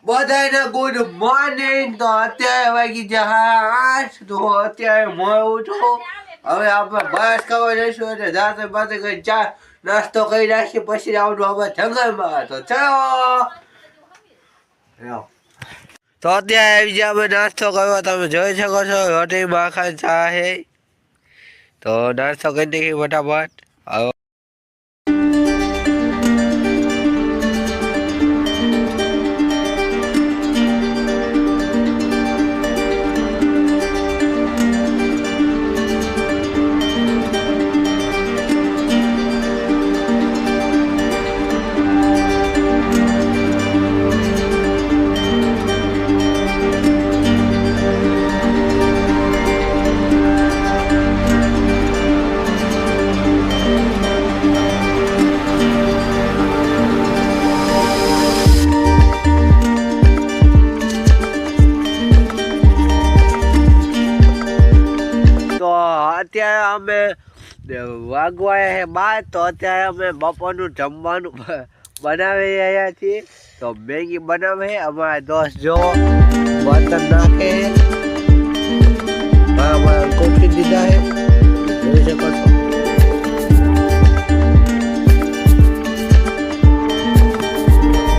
બધાને good morning. તો અત્યારે વાગી ગયા 8. તો અત્યારે મોડું ઉઠું. હવે આપણે બસ કરવા જઈશું એટલે જાતે બાતે કઈ ચા નાસ્તો કરી નાખીએ પછી આવડું આપણે જંગલમાં. તો ચલો. તો અત્યારે આવી જાય અમે નાસ્તો કરવા. તમે જોઈ શકો છો રોટી માખણ ચા હે. તો નાસ્તો કરી નાખી ફટાફટ. અત્યારે અમે વાગવા હે 12. તો અત્યારે અમે બપોરનું જમવાનું બનાવી રહ્યા છીએ. તો મેગી બનાવે અમારા દોસ્ત જો બર્તન નાખે કોઠી દીધા હે જોઈ શકો છો.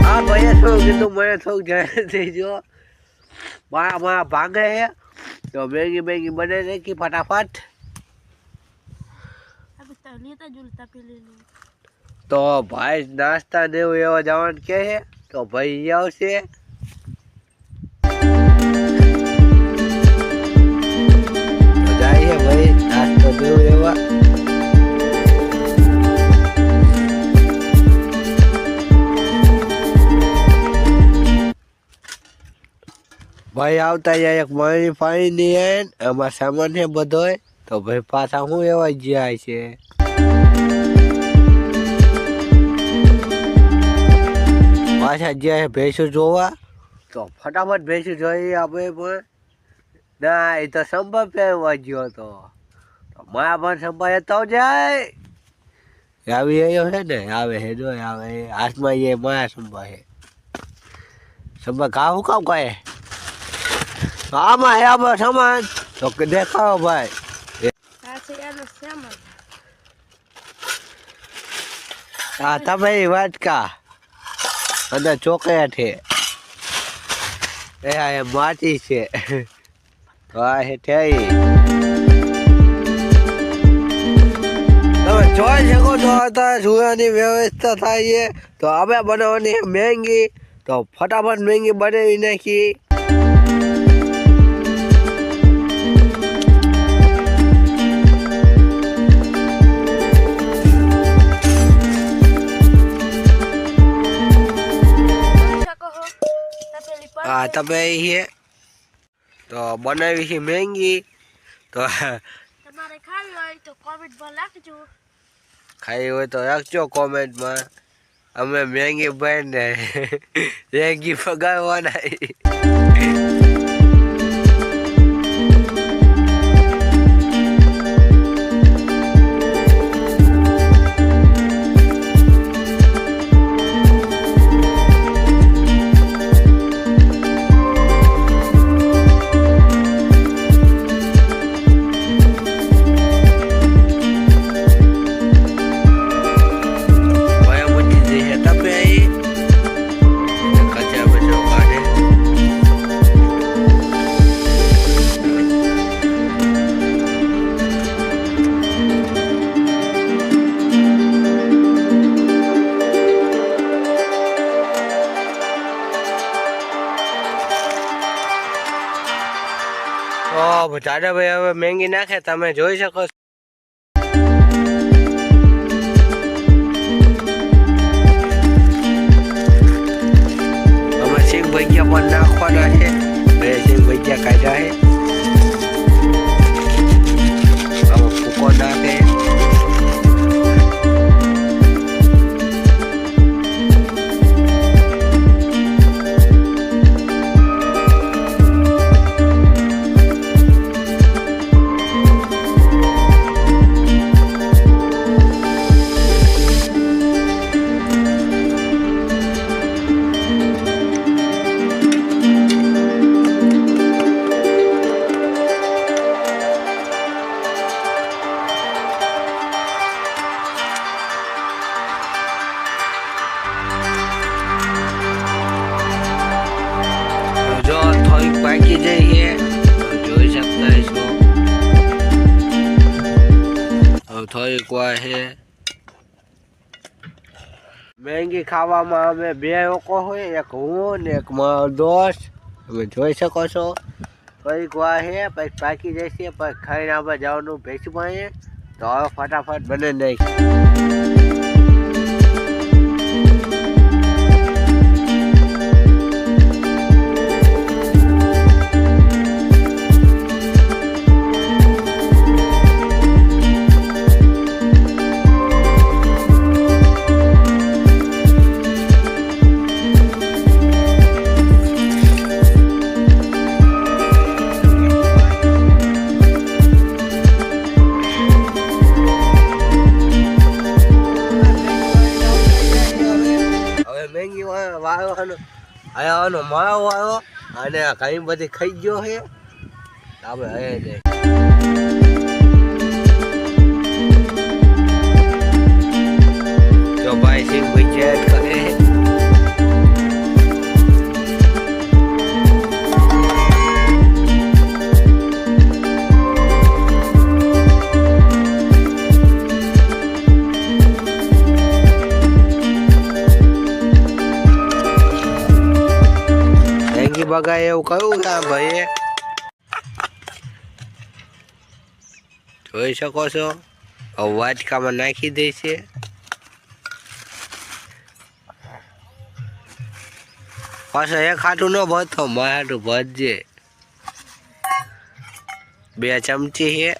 હા ભાઈએ થોડું કીધું મને થોડુંક જણાવી દેજો. મારા ભાંગે હે. તો મેગી બને નાખી ફટાફટ. તો ભાઈ નાસ્તા ને એવું એવા જવાનું કે છે. તો ભાઈ આવશે. જાય ભાઈ નાસ્તો દેવું એવા. ભાઈ આવતા જાય એક પાણી ની એમાં સામાન છે બધો. તો ભાઈ પાછા હું એવા જાય છે. પાછા જ્યાં ભેંસું જોવા. તો ફટાફટ ભેંસું જોઈ આપણે પણ. ના એ તો સંભવ પહેરવા ગયો હતો. તો મારા પણ સંભાળ તો જાય આવી રહ્યો છે ને. આવે છે જો આવે હાથમાં એ મારા સંભાળ છે. સંભાળ ઘા હું કામ કહે આમાં હે આપણે સામાન. તો દેખાડો ભાઈ. હા તમે વાટકા અને ચોકલેટ છે. એ માટી છે. હા હે થઈ તમે જોઈ શકો છો અત્યારે સુવાની વ્યવસ્થા થાય છે. તો અમે બનાવવાની મેંગી. તો ફટાફટ મેંગી બનાવી નાખી. હા તમે છે. તો બનાવી છે મેંગી. તો તમારે ખાવી હોય તો કોમેન્ટમાં લખજો. ખાવી હોય તો રાખજો કોમેન્ટમાં. અમે મેંગી બને મેંગી પગાવવાના. દાદાભાઈ હવે મેંગી નાખે તમે જોઈ શકો છો. અમે સિંગ ભજીયા પણ નાખવાના છે. સિંગ ભજીયા કાઢ્યા છે. હવે ફૂકો નાખે. પાકી જઈ છે, જોઈ શકતા છો. હવે થોડીક વાર છે. મેંગી ખાવામાં અમે બે લોકો હોય, એક હું ને એક મારો દોસ્ત. તમે જોઈ શકો છો. થોડીક વાર છે પછી પાકી જશે, પછી ખાઈને આપણે જવાનું ભેંસમાં. તો હવે ફટાફટ બને નહીં. મેંગી વાળવાનો આવ્યો માળો આવ્યો અને ઘણી બધી ખાઈ ગયો છે. આપણે હવે નહીં. જો ભાઈ સિંહ વિજેટ કરે. બગાય એવું કહ્યું ના ભાઈ. જોઈ શકો છો. વાટકામાં નાખી દે છે. પાછો એક હાટું ન ભરતો, મારે હાટું ભરજે. 2 ચમચી છે.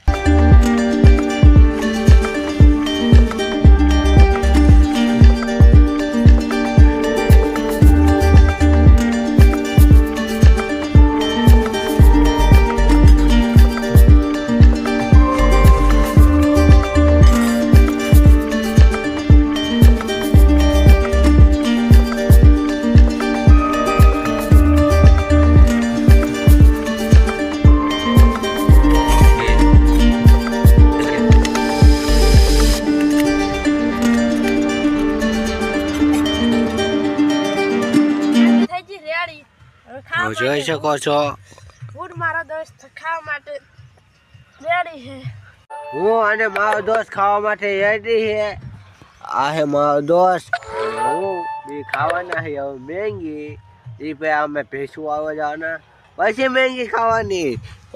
જોઈ શકો છો. હું મારો દોસ્ત ખાવા માટે રેડી છે. હું અને મારો દોસ્ત ખાવા માટે રેડી છે. આ હે મારો દોસ્ત. હું બી ખાવાના છે હવે મેંગી. એ પછી અમે ભેંસું આવવા જવાના, પછી મેંગી ખાવાની.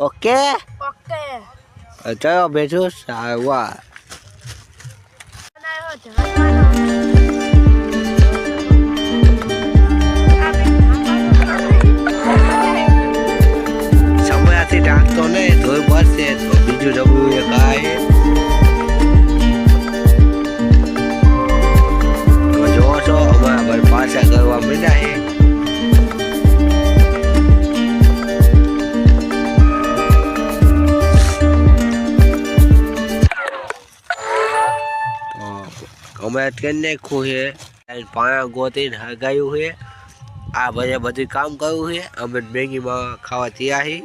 Okay okay. ચલો ભેંસું સારવાર. સમયથી ઢાંકતો નહીં ધોઈ પડશે તો બીજું ડબલું એ ખાય. તમે જોવો છો અમારા ઘર પાછા કરવા માંડ્યા છે. અમે કરી નાખ્યું છે. પાણા ગોતીને હગાયું છે. આ બધું કામ કરવું છે. અમે મેંગીમાં ખાવા તૈયાર છીએ.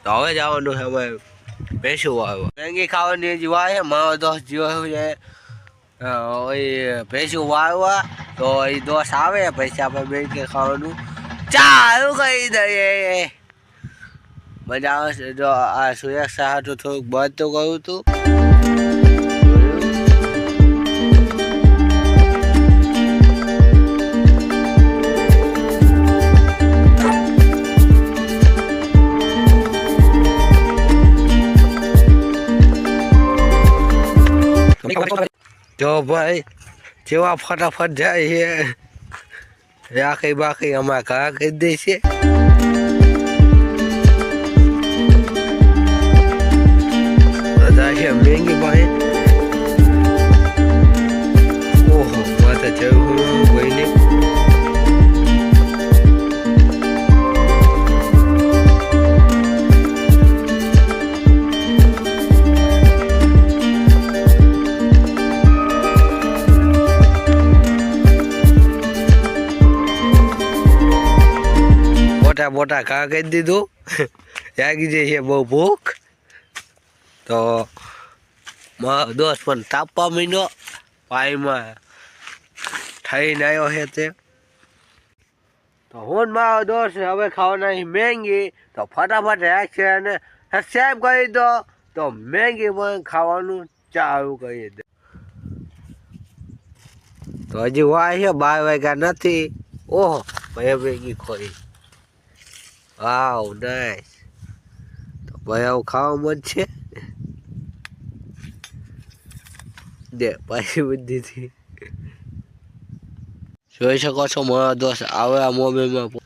તો હવે જવાનું છે અમે ભેંસું વાળવા. મેંગી ખાવાની હજી વાર છે. મારો દોસ્ત જેવો છે ભેંસું વાળવા. તો એ દોસ્ત આવે પછી આપણે મેંગી ખાવાનું ચાલુ કરી દઈએ. મજા આવે છે. જો આ સુરક્ષા હાટું થોડુંક બંધ તો કરું હતું. જો ભાઈ જેવા ફટાફટ જાય છે. રાખી બાકી અમારા ઘા કરી દે છે. મેંગી ભાઈ ઓહો માથે જવું ભાઈને. મોટા ઘા કરી દીધું. જાગી જાય છે બહુ ભૂખ. તો મારો દોસ્ત પણ તાપવા માંડ્યો. પાણીમાં થઈને આવ્યો છે તે. તો હું ને મારો દોસ્ત હવે ખાવાના મેંગી તો ફટાફટ રેક્શન અને સબસ્ક્રાઈબ કરી દો તો મેંગી પણ ખાવાનું ચાલુ કરી દે. તો હજી વાય છે 12 વાગ્યા નથી. ઓહો ભાઈ મેંગી ખોઈ. વાવ નાઈસ. તો ભાઈ આવું ખાવા મન છે દે પાછી બુદ્ધિથી જોઈ શકો છો મારા દોસ્ત આવે આ મોબાઈલમાં